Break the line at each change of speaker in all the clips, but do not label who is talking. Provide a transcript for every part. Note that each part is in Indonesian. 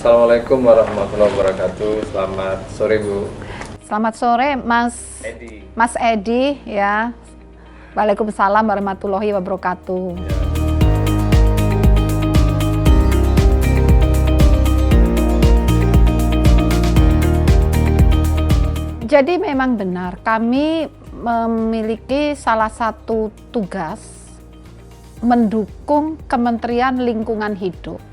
Assalamualaikum warahmatullahi wabarakatuh. Selamat sore Bu.
Selamat sore Mas Edi ya. Waalaikumsalam warahmatullahi wabarakatuh. Jadi memang benar kami memiliki salah satu tugas mendukung Kementerian Lingkungan Hidup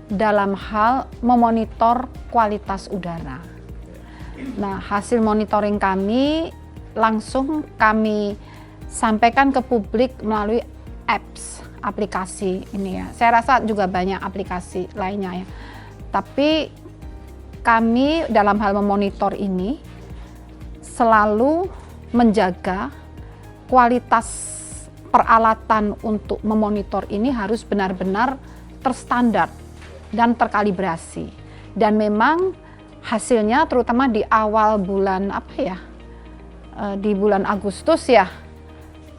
dalam hal memonitor kualitas udara. Nah, hasil monitoring kami langsung kami sampaikan ke publik melalui aplikasi ini ya. Saya rasa juga banyak aplikasi lainnya ya. Tapi kami dalam hal memonitor ini selalu menjaga kualitas peralatan untuk memonitor ini harus benar-benar terstandar dan terkalibrasi. Dan memang hasilnya terutama di awal bulan di bulan Agustus ya,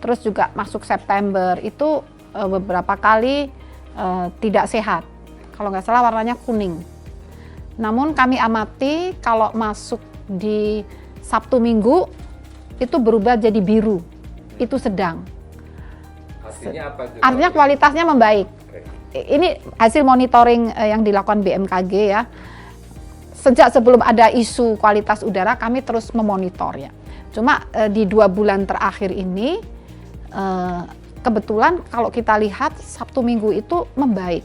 terus juga masuk September itu beberapa kali tidak sehat. Kalau nggak salah warnanya kuning. Namun kami amati kalau masuk di Sabtu Minggu itu berubah jadi biru, itu sedang.
Artinya apa?
Artinya kualitasnya membaik. Ini hasil monitoring yang dilakukan BMKG ya. Sejak sebelum ada isu kualitas udara kami terus memonitor ya. Cuma di 2 bulan terakhir ini kebetulan kalau kita lihat Sabtu Minggu itu membaik.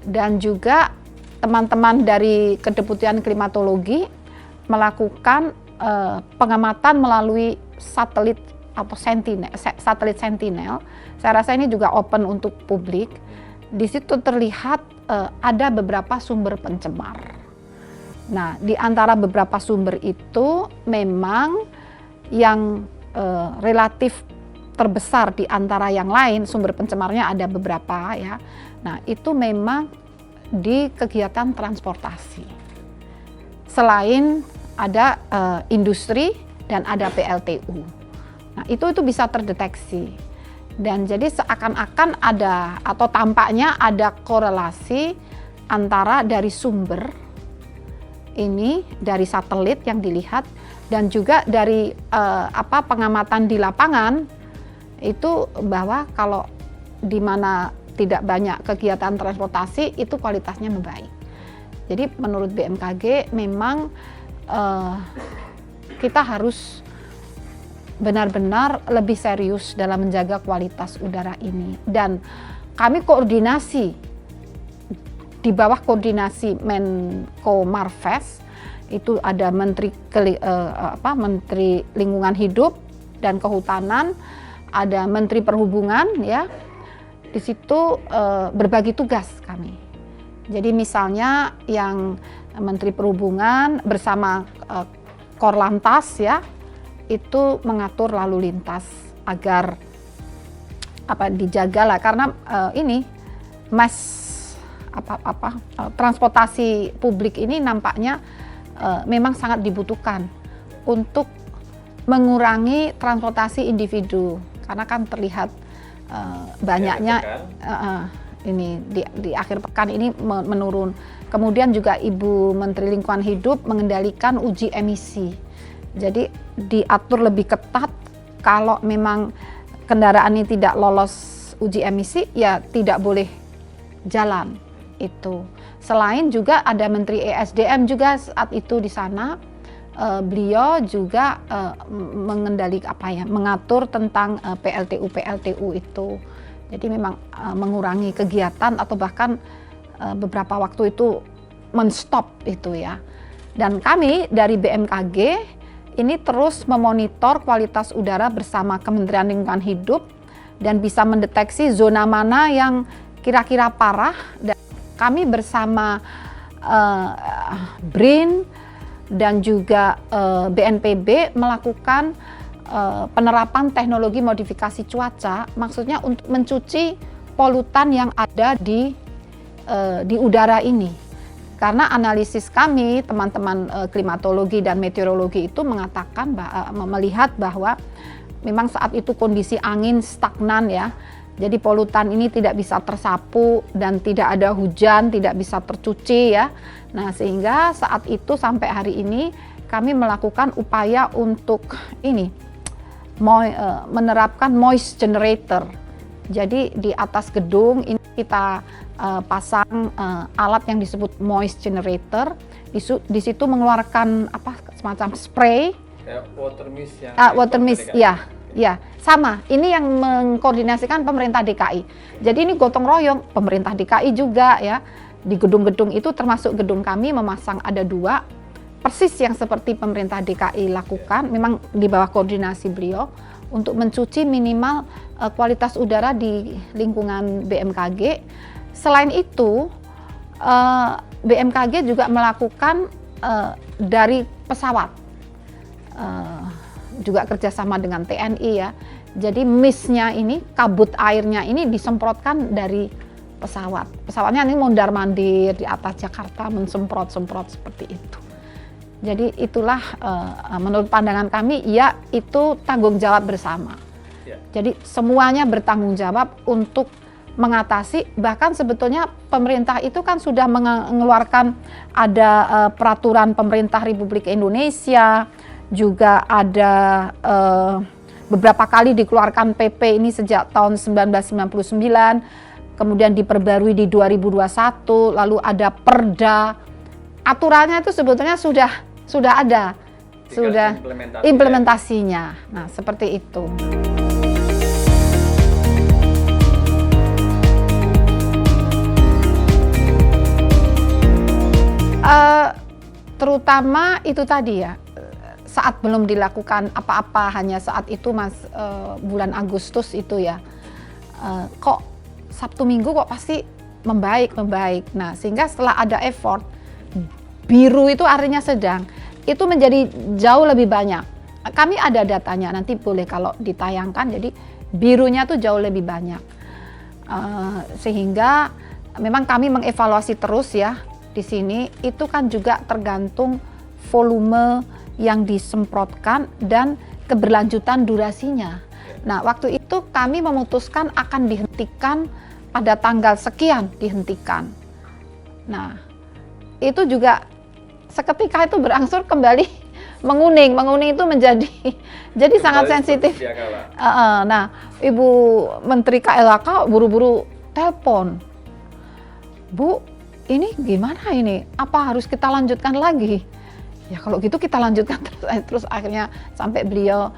Dan juga teman-teman dari Kedeputian Klimatologi melakukan pengamatan melalui satelit atau satelit Sentinel. Saya rasa ini juga open untuk publik. Di situ terlihat ada beberapa sumber pencemar. Nah, di antara beberapa sumber itu memang yang relatif terbesar di antara yang lain sumber pencemarnya ada beberapa ya. Nah, itu memang di kegiatan transportasi. Selain ada industri dan ada PLTU. Nah, itu bisa terdeteksi. Dan jadi seakan-akan ada atau tampaknya ada korelasi antara dari sumber ini dari satelit yang dilihat dan juga dari pengamatan di lapangan itu bahwa kalau di mana tidak banyak kegiatan transportasi itu kualitasnya membaik. Jadi menurut BMKG memang kita harus benar-benar lebih serius dalam menjaga kualitas udara ini. Dan kami koordinasi di bawah koordinasi Menko Marves, itu ada Menteri Lingkungan Hidup dan Kehutanan, ada Menteri Perhubungan ya. Di situ berbagi tugas kami. Jadi misalnya yang Menteri Perhubungan bersama Korlantas ya, itu mengatur lalu lintas agar dijaga lah karena ini transportasi publik ini nampaknya memang sangat dibutuhkan untuk mengurangi transportasi individu karena kan terlihat banyaknya ini di akhir pekan ini menurun. Kemudian juga Ibu Menteri Lingkungan Hidup mengendalikan uji emisi. Jadi diatur lebih ketat kalau memang kendaraan ini tidak lolos uji emisi ya tidak boleh jalan itu. Selain juga ada Menteri ESDM juga saat itu di sana. Beliau juga mengatur tentang PLTU itu. Jadi memang mengurangi kegiatan atau bahkan beberapa waktu itu men-stop itu ya. Dan kami dari BMKG ini terus memonitor kualitas udara bersama Kementerian Lingkungan Hidup dan bisa mendeteksi zona mana yang kira-kira parah. Dan kami bersama BRIN dan juga BNPB melakukan penerapan teknologi modifikasi cuaca, maksudnya untuk mencuci polutan yang ada di udara ini. Karena analisis kami, teman-teman klimatologi dan meteorologi itu mengatakan melihat bahwa memang saat itu kondisi angin stagnan ya. Jadi polutan ini tidak bisa tersapu dan tidak ada hujan, tidak bisa tercuci ya. Nah, sehingga saat itu sampai hari ini kami melakukan upaya untuk ini menerapkan moist generator. Jadi di atas gedung ini kita pasang alat yang disebut moist generator. Di situ mengeluarkan semacam spray.
Water mist yang
Water mist, ya, sama. Ini yang mengkoordinasikan pemerintah DKI. Jadi ini gotong royong pemerintah DKI juga ya. Di gedung-gedung itu termasuk gedung kami memasang ada 2 persis yang seperti pemerintah DKI lakukan. Memang di bawah koordinasi beliau untuk mencuci minimal kualitas udara di lingkungan BMKG. Selain itu BMKG juga melakukan dari pesawat. Juga kerjasama dengan TNI ya. Jadi mistnya ini, kabut airnya ini disemprotkan dari pesawat. Pesawatnya ini mondar-mandir di atas Jakarta mensemprot-semprot seperti itu. Jadi itulah menurut pandangan kami ya itu tanggung jawab bersama. Jadi semuanya bertanggung jawab untuk mengatasi, bahkan sebetulnya pemerintah itu kan sudah mengeluarkan ada peraturan pemerintah Republik Indonesia, juga ada beberapa kali dikeluarkan PP ini sejak tahun 1999, kemudian diperbarui di 2021, lalu ada Perda. Aturannya itu sebetulnya sudah ada, sudah implementasinya. Nah, seperti itu. Terutama itu tadi ya, saat belum dilakukan apa-apa, hanya saat itu bulan Agustus itu ya, kok Sabtu Minggu kok pasti membaik. Nah, sehingga setelah ada effort, biru itu artinya sedang, itu menjadi jauh lebih banyak. Kami ada datanya, nanti boleh kalau ditayangkan, jadi birunya tuh jauh lebih banyak. Sehingga memang kami mengevaluasi terus ya. Di sini itu kan juga tergantung volume yang disemprotkan dan keberlanjutan durasinya. Nah, waktu itu kami memutuskan akan dihentikan pada tanggal sekian, dihentikan. Nah, itu juga seketika itu berangsur kembali menguning itu jadi sangat sensitif. Nah, Ibu Menteri KLHK buru-buru telepon, Bu, ini gimana ini? Apa harus kita lanjutkan lagi? Ya kalau gitu kita lanjutkan terus akhirnya sampai beliau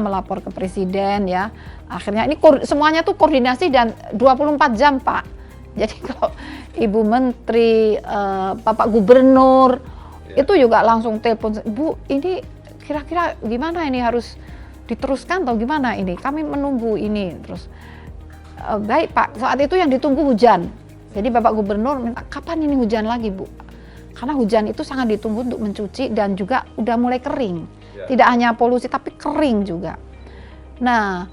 melapor ke presiden ya. Akhirnya ini semuanya tuh koordinasi dan 24 jam Pak. Jadi kalau Ibu Menteri, Bapak Gubernur itu juga langsung telepon, Bu ini kira-kira gimana ini, harus diteruskan atau gimana ini? Kami menunggu ini terus. Baik Pak, saat itu yang ditunggu hujan. Jadi Bapak Gubernur minta, kapan ini hujan lagi Bu? Karena hujan itu sangat ditunggu untuk mencuci dan juga udah mulai kering. Tidak hanya polusi tapi kering juga. Nah,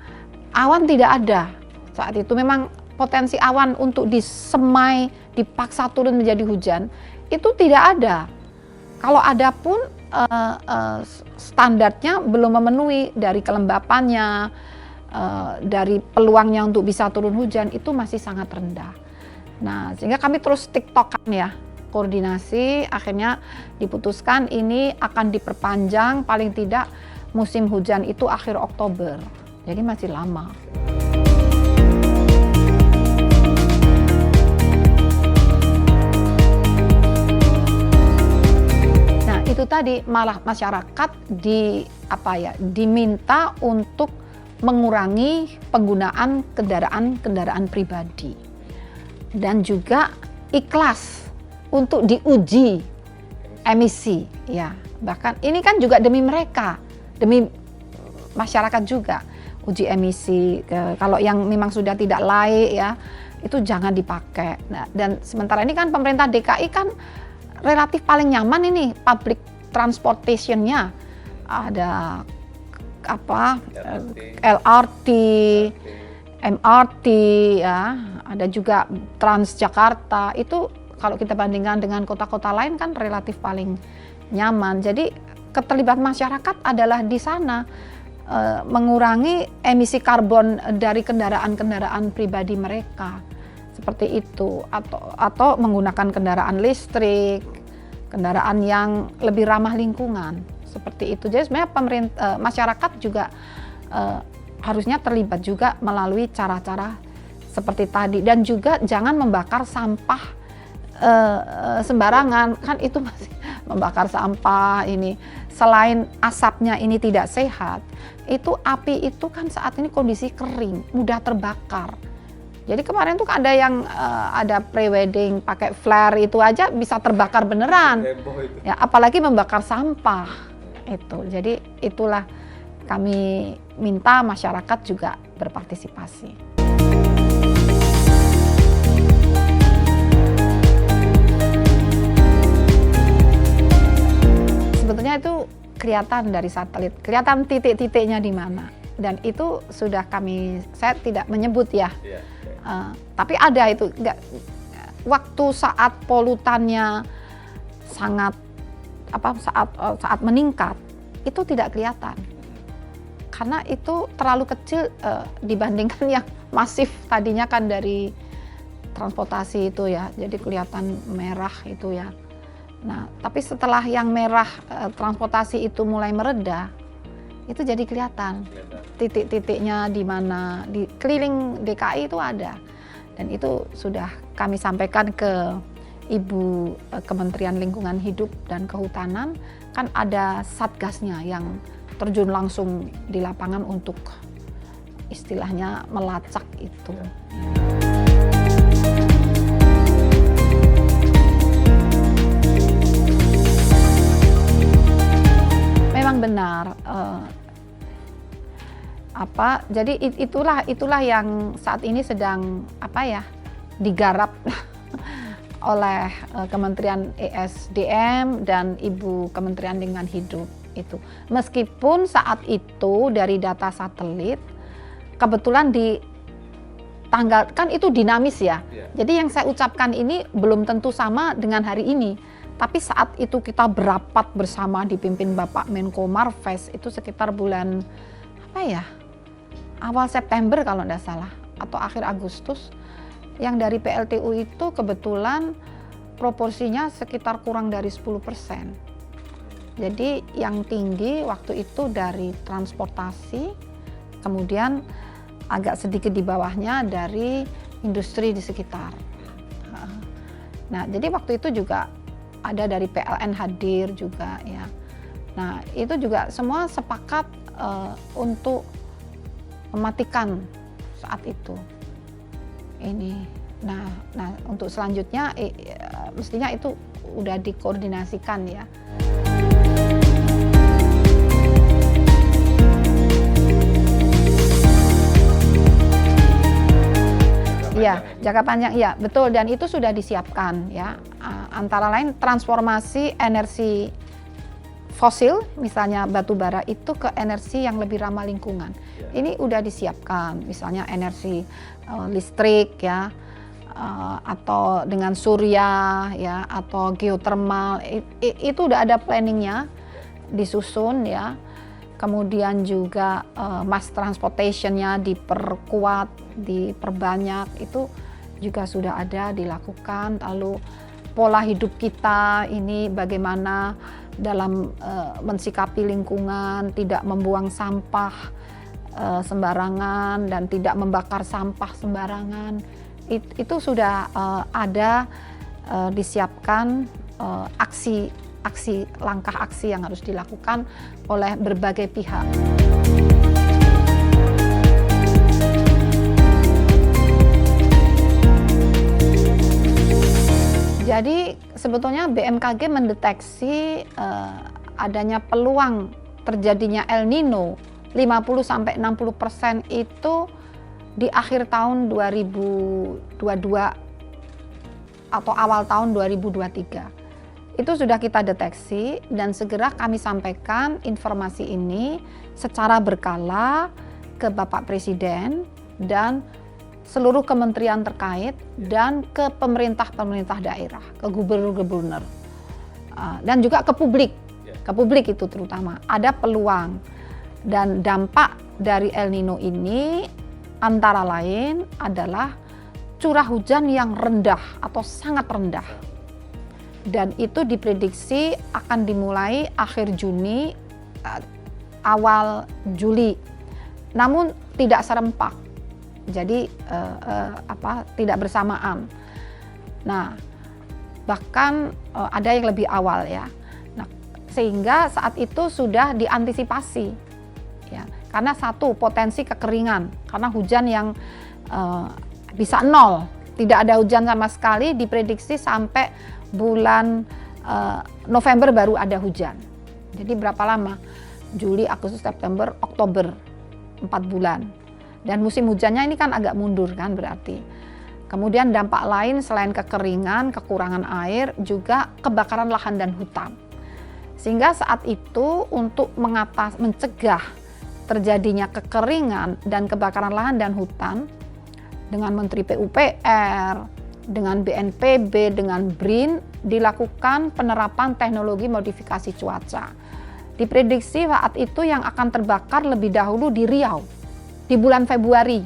awan tidak ada. Saat itu memang potensi awan untuk disemai, dipaksa turun menjadi hujan, itu tidak ada. Kalau ada pun standarnya belum memenuhi, dari kelembapannya, dari peluangnya untuk bisa turun hujan itu masih sangat rendah. Nah, sehingga kami terus tiktokan ya, koordinasi, akhirnya diputuskan ini akan diperpanjang paling tidak musim hujan itu akhir Oktober. Jadi masih lama. Nah, itu tadi malah masyarakat diminta untuk mengurangi penggunaan kendaraan pribadi. Dan juga ikhlas untuk diuji emisi ya, bahkan ini kan juga demi mereka, demi masyarakat juga, uji emisi. Kalau yang memang sudah tidak layak ya itu jangan dipakai. Nah, dan sementara ini kan pemerintah DKI kan relatif paling nyaman ini public transportation-nya, ada LRT, MRT ya, ada juga Transjakarta. Itu kalau kita bandingkan dengan kota-kota lain kan relatif paling nyaman. Jadi keterlibatan masyarakat adalah di sana. mengurangi emisi karbon dari kendaraan-kendaraan pribadi mereka, seperti itu, atau menggunakan kendaraan listrik, kendaraan yang lebih ramah lingkungan, seperti itu. Jadi sebenarnya masyarakat juga harusnya terlibat juga melalui cara-cara seperti tadi, dan juga jangan membakar sampah sembarangan, kan itu masih membakar sampah ini. Selain asapnya ini tidak sehat, itu api itu kan saat ini kondisi kering, mudah terbakar. Jadi kemarin tuh ada yang ada pre-wedding pakai flare, itu aja bisa terbakar beneran. Ya, apalagi membakar sampah itu. Jadi itulah kami minta masyarakat juga berpartisipasi. Sebetulnya itu kelihatan dari satelit, kelihatan titik-titiknya di mana, dan itu sudah saya tidak menyebut ya, tapi ada itu. Waktu saat polutannya sangat saat meningkat itu tidak kelihatan, karena itu terlalu kecil dibandingkan yang masif tadinya kan dari transportasi itu ya, jadi kelihatan merah itu ya. Nah, tapi setelah yang merah transportasi itu mulai mereda, itu jadi kelihatan titik-titiknya di mana, di keliling DKI itu ada. Dan itu sudah kami sampaikan ke Ibu Kementerian Lingkungan Hidup dan Kehutanan, kan ada satgasnya yang terjun langsung di lapangan untuk istilahnya melacak itu. Memang benar, jadi itulah yang saat ini sedang digarap oleh Kementerian ESDM dan Ibu Kementerian Lingkungan Hidup itu. Meskipun saat itu dari data satelit kebetulan di tanggal, kan itu dinamis ya. Jadi yang saya ucapkan ini belum tentu sama dengan hari ini. Tapi saat itu kita berapat bersama dipimpin Bapak Menko Marves, itu sekitar bulan awal September kalau tidak salah, atau akhir Agustus. Yang dari PLTU itu kebetulan proporsinya sekitar kurang dari 10%. Jadi yang tinggi waktu itu dari transportasi, kemudian agak sedikit di bawahnya dari industri di sekitar. Nah, jadi waktu itu juga ada dari PLN hadir juga ya. Nah, itu juga semua sepakat untuk mematikan saat itu. Ini. Nah untuk selanjutnya mestinya itu udah dikoordinasikan ya. Iya, jangka panjang, iya betul, dan itu sudah disiapkan ya. Antara lain transformasi energi fosil, misalnya batu bara itu ke energi yang lebih ramah lingkungan. Ini udah disiapkan, misalnya energi listrik ya, atau dengan surya ya, atau geothermal. Itu udah ada planningnya, disusun ya. Kemudian juga mass transportation-nya diperkuat, diperbanyak, itu juga sudah ada dilakukan. Lalu pola hidup kita ini bagaimana dalam mensikapi lingkungan, tidak membuang sampah sembarangan dan tidak membakar sampah sembarangan. Itu sudah ada disiapkan langkah aksi yang harus dilakukan oleh berbagai pihak. Jadi sebetulnya BMKG mendeteksi adanya peluang terjadinya El Nino 50-60% itu di akhir tahun 2022 atau awal tahun 2023. Itu sudah kita deteksi dan segera kami sampaikan informasi ini secara berkala ke Bapak Presiden dan seluruh kementerian terkait dan ke pemerintah daerah, ke gubernur-gubernur, dan juga ke publik itu terutama. Ada peluang Dan dampak dari El Nino ini antara lain adalah curah hujan yang rendah atau sangat rendah. Dan itu diprediksi akan dimulai akhir Juni, awal Juli. Namun tidak serempak. Jadi tidak bersamaan. Nah, bahkan ada yang lebih awal ya. Nah, sehingga saat itu sudah diantisipasi ya. Karena satu, potensi kekeringan karena hujan yang bisa nol, tidak ada hujan sama sekali, diprediksi sampai bulan November baru ada hujan. Jadi berapa lama? Juli, Agustus, September, Oktober, 4 bulan. Dan musim hujannya ini kan agak mundur kan berarti. Kemudian dampak lain selain kekeringan, kekurangan air, juga kebakaran lahan dan hutan. Sehingga saat itu untuk mencegah terjadinya kekeringan dan kebakaran lahan dan hutan, dengan Menteri PUPR, dengan BNPB, dengan BRIN, dilakukan penerapan teknologi modifikasi cuaca. Diprediksi saat itu yang akan terbakar lebih dahulu di Riau, di bulan Februari.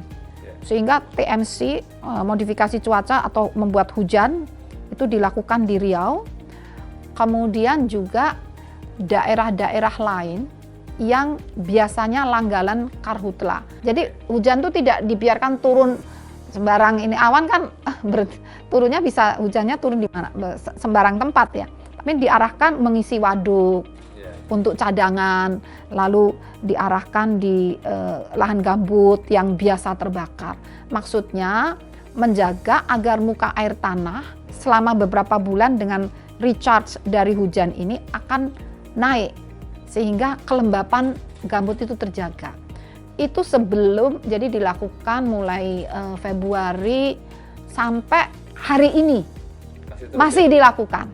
Sehingga TMC, modifikasi cuaca atau membuat hujan, itu dilakukan di Riau. Kemudian juga daerah-daerah lain yang biasanya langganan karhutla. Jadi hujan itu tidak dibiarkan turun sembarang, ini awan kan turunnya bisa, hujannya turun di mana, sembarang tempat ya. Tapi diarahkan mengisi waduk untuk cadangan, lalu diarahkan di lahan gambut yang biasa terbakar. Maksudnya menjaga agar muka air tanah selama beberapa bulan dengan recharge dari hujan ini akan naik, sehingga kelembapan gambut itu terjaga. Itu sebelum, jadi dilakukan mulai Februari sampai hari ini masih dilakukan.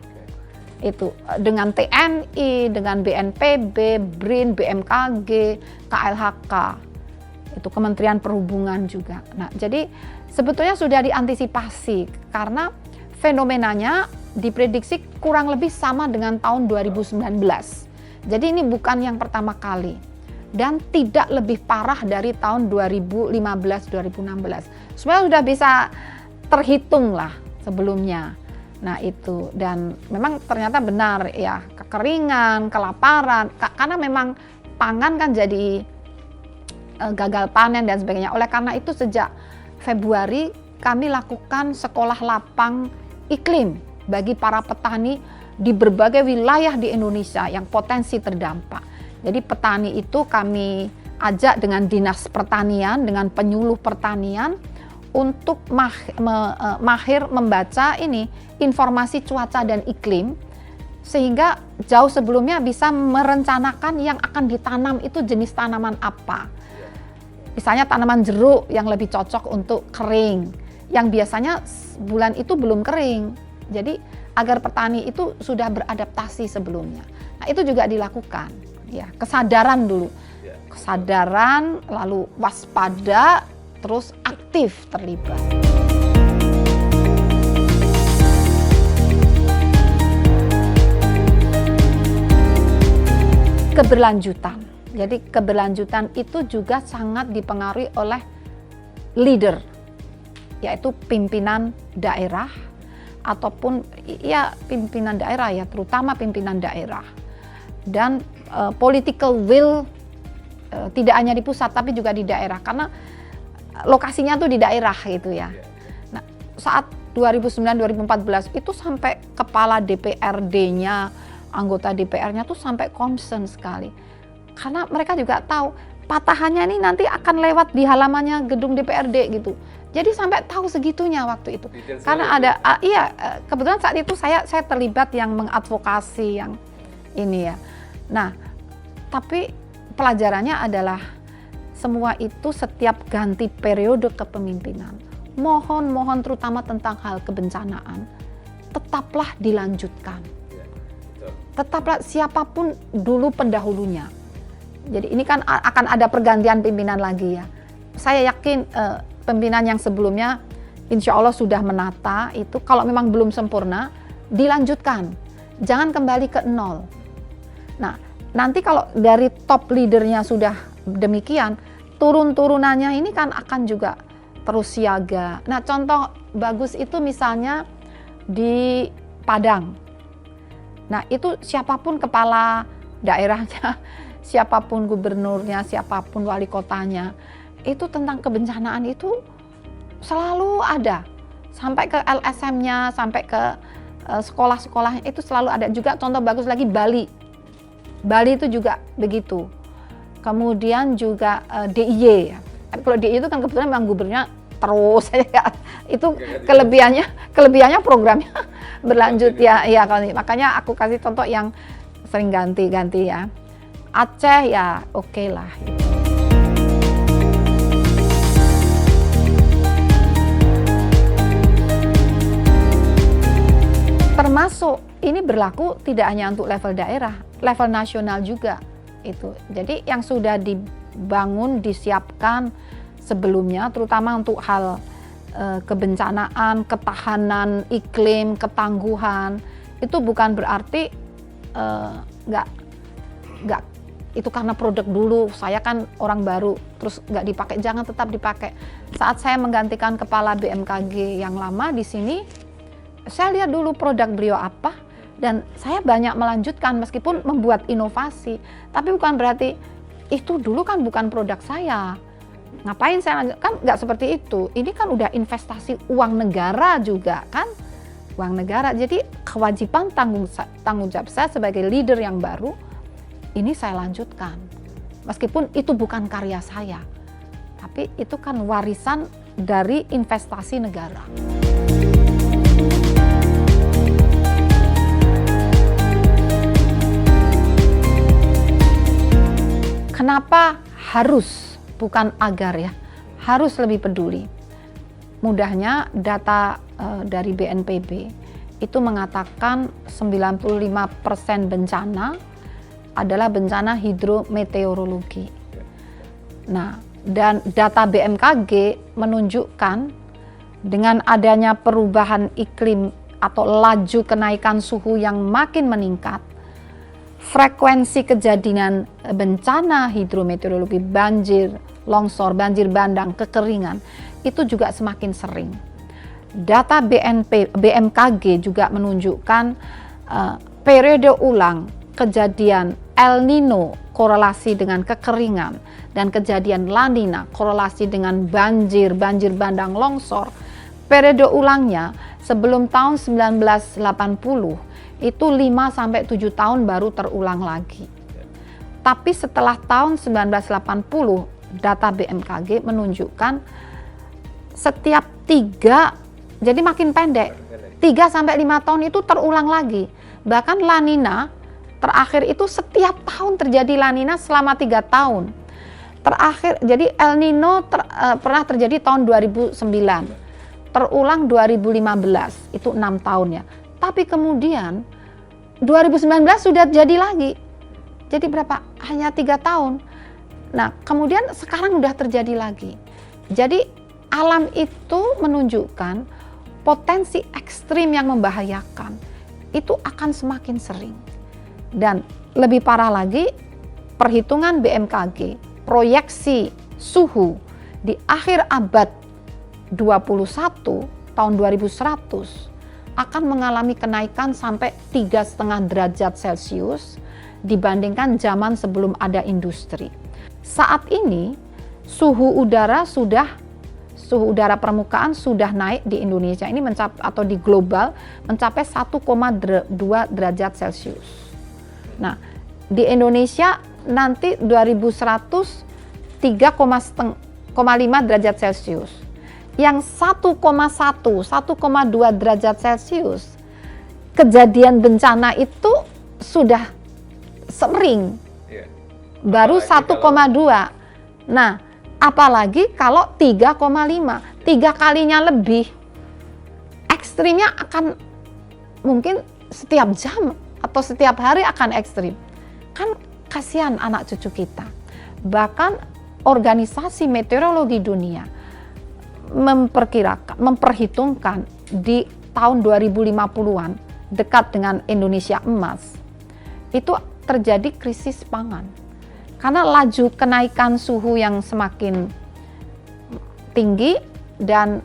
Itu dengan TNI, dengan BNPB, BRIN, BMKG, KLHK, itu Kementerian Perhubungan juga. Nah, jadi sebetulnya sudah diantisipasi karena fenomenanya diprediksi kurang lebih sama dengan tahun 2019. Jadi ini bukan yang pertama kali dan tidak lebih parah dari tahun 2015-2016. Sebenarnya sudah bisa terhitung lah sebelumnya. Nah itu, dan memang ternyata benar ya, kekeringan, kelaparan, karena memang pangan kan jadi gagal panen dan sebagainya. Oleh karena itu sejak Februari kami lakukan sekolah lapang iklim bagi para petani di berbagai wilayah di Indonesia yang potensi terdampak. Jadi petani itu kami ajak dengan Dinas Pertanian, dengan penyuluh pertanian untuk mahir membaca ini informasi cuaca dan iklim, sehingga jauh sebelumnya bisa merencanakan yang akan ditanam itu jenis tanaman apa. Misalnya tanaman jeruk yang lebih cocok untuk kering, yang biasanya bulan itu belum kering. Jadi agar petani itu sudah beradaptasi sebelumnya. Nah itu juga dilakukan, ya, kesadaran dulu, kesadaran, lalu waspada, terus aktif terlibat. Keberlanjutan. Jadi keberlanjutan itu juga sangat dipengaruhi oleh leader, yaitu pimpinan daerah ataupun ya pimpinan daerah ya, terutama pimpinan daerah. Dan political will tidak hanya di pusat tapi juga di daerah, karena lokasinya tuh di daerah gitu ya. Nah, saat 2009-2014 itu sampai kepala DPRD-nya, anggota DPR-nya tuh sampai concern sekali. Karena mereka juga tahu patahannya ini nanti akan lewat di halamannya gedung DPRD gitu. Jadi sampai tahu segitunya waktu itu. Karena ada kebetulan saat itu saya terlibat yang mengadvokasi yang ini ya. Nah, tapi pelajarannya adalah semua itu setiap ganti periode kepemimpinan, mohon terutama tentang hal kebencanaan, tetaplah dilanjutkan. Tetaplah siapapun dulu pendahulunya. Jadi ini kan akan ada pergantian pimpinan lagi ya. Saya yakin pimpinan yang sebelumnya insya Allah sudah menata itu, kalau memang belum sempurna dilanjutkan, jangan kembali ke nol. Nah nanti kalau dari top leadernya sudah demikian, turun-turunannya ini kan akan juga terus siaga. Nah, contoh bagus itu misalnya di Padang. Nah, itu siapapun kepala daerahnya, siapapun gubernurnya, siapapun wali kotanya, itu tentang kebencanaan itu selalu ada. Sampai ke LSM-nya, sampai ke sekolah-sekolahnya itu selalu ada. Juga contoh bagus lagi Bali. Bali itu juga begitu. Kemudian juga DIY. Kalau DIY itu kan kebetulan memang gubernurnya terus ya. Itu kelebihannya programnya berlanjut ya. Makanya aku kasih contoh yang sering ganti-ganti ya. Aceh ya oke lah. Termasuk ini berlaku tidak hanya untuk level daerah, level nasional juga itu. Jadi yang sudah dibangun, disiapkan sebelumnya, terutama untuk hal kebencanaan, ketahanan iklim, ketangguhan, itu bukan berarti nggak itu karena produk dulu, saya kan orang baru, terus nggak dipakai, jangan, tetap dipakai. Saat saya menggantikan kepala BMKG yang lama di sini, saya lihat dulu produk beliau apa, dan saya banyak melanjutkan meskipun membuat inovasi. Tapi bukan berarti itu dulu kan bukan produk saya. Ngapain saya lanjut? Kan nggak seperti itu. Ini kan udah investasi uang negara juga kan, uang negara. Jadi kewajiban tanggung jawab saya sebagai leader yang baru, ini saya lanjutkan. Meskipun itu bukan karya saya, tapi itu kan warisan dari investasi negara. Kenapa harus, bukan agar ya, harus lebih peduli. Mudahnya data dari BNPB itu mengatakan 95% bencana adalah bencana hidrometeorologi. Nah, dan data BMKG menunjukkan dengan adanya perubahan iklim atau laju kenaikan suhu yang makin meningkat, frekuensi kejadian bencana hidrometeorologi, banjir, longsor, banjir bandang, kekeringan, itu juga semakin sering. Data BMKG juga menunjukkan periode ulang kejadian El Nino korelasi dengan kekeringan, dan kejadian La Nina korelasi dengan banjir bandang, longsor. Periode ulangnya sebelum tahun 1980 itu 5-7 tahun baru terulang lagi. Tapi setelah tahun 1980, data BMKG menunjukkan setiap 3, jadi makin pendek, 3-5 tahun itu terulang lagi. Bahkan La Nina terakhir itu setiap tahun terjadi La Nina selama 3 tahun. Terakhir, jadi El Nino pernah terjadi tahun 2009, terulang 2015, itu 6 tahun ya. Tapi kemudian 2019 sudah jadi lagi. Jadi berapa? Hanya 3 tahun. Nah, kemudian sekarang sudah terjadi lagi. Jadi alam itu menunjukkan potensi ekstrim yang membahayakan itu akan semakin sering. Dan lebih parah lagi, perhitungan BMKG, proyeksi suhu di akhir abad 21 tahun 2100 akan mengalami kenaikan sampai 3,5 derajat Celcius dibandingkan zaman sebelum ada industri. Saat ini suhu udara permukaan sudah naik di Indonesia ini atau di global mencapai 1,2 derajat Celcius. Nah, di Indonesia nanti 2100 3,5 derajat Celcius. Yang 1,2 derajat Celcius, kejadian bencana itu sudah sering, baru 1,2. Nah, apalagi kalau 3,5, 3 kalinya lebih, ekstrimnya akan mungkin setiap jam atau setiap hari akan ekstrim. Kan kasihan anak cucu kita. Bahkan organisasi meteorologi dunia memperhitungkan di tahun 2050-an, dekat dengan Indonesia emas, itu terjadi krisis pangan. Karena laju kenaikan suhu yang semakin tinggi dan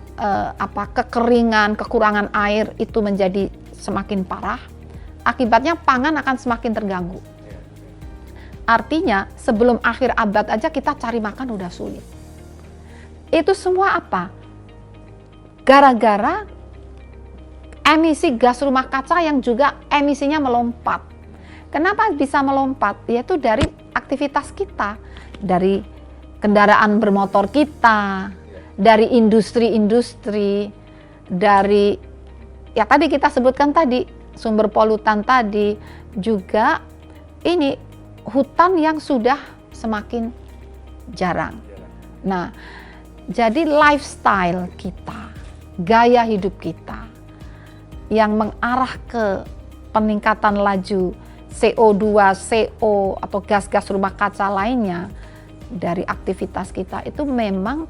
kekeringan, kekurangan air itu menjadi semakin parah. Akibatnya pangan akan semakin terganggu. Artinya sebelum akhir abad aja kita cari makan udah sulit. Itu semua apa? Gara-gara emisi gas rumah kaca yang juga emisinya melompat. Kenapa bisa melompat? Yaitu dari aktivitas kita, dari kendaraan bermotor kita, dari industri-industri, dari ya tadi kita sebutkan tadi, sumber polutan tadi, juga ini hutan yang sudah semakin jarang. Nah, jadi lifestyle kita, gaya hidup kita yang mengarah ke peningkatan laju CO2, CO atau gas-gas rumah kaca lainnya dari aktivitas kita itu memang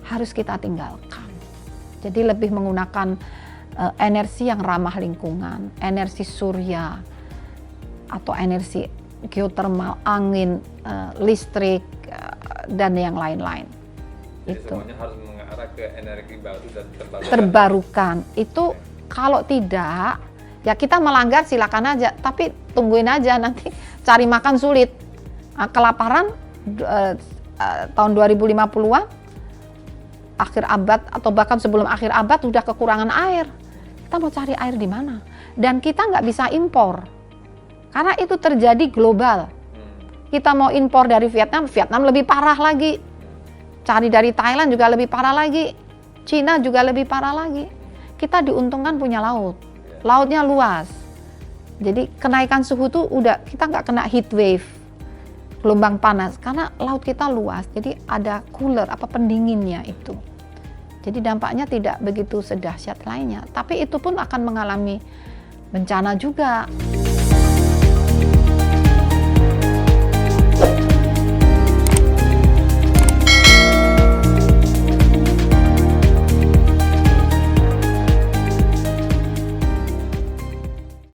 harus kita tinggalkan. Jadi lebih menggunakan energi yang ramah lingkungan, energi surya atau energi geotermal, angin, listrik, dan yang lain-lain.
Jadi
Itu
semuanya harus mengarah ke energi baru dan
terbarukan. Itu kalau tidak, ya kita melanggar silakan aja, tapi tungguin aja nanti cari makan sulit. Kelaparan tahun 2050-an, akhir abad atau bahkan sebelum akhir abad udah kekurangan air. Kita mau cari air di mana? Dan kita nggak bisa impor. Karena itu terjadi global. Kita mau impor dari Vietnam, Vietnam lebih parah lagi. Cari dari Thailand juga lebih parah lagi. Cina juga lebih parah lagi. Kita diuntungkan punya laut. Lautnya luas. Jadi kenaikan suhu tuh udah, kita nggak kena heat wave, gelombang panas. Karena laut kita luas, jadi ada cooler, pendinginnya itu. Jadi dampaknya tidak begitu sedahsyat lainnya. Tapi itu pun akan mengalami bencana juga.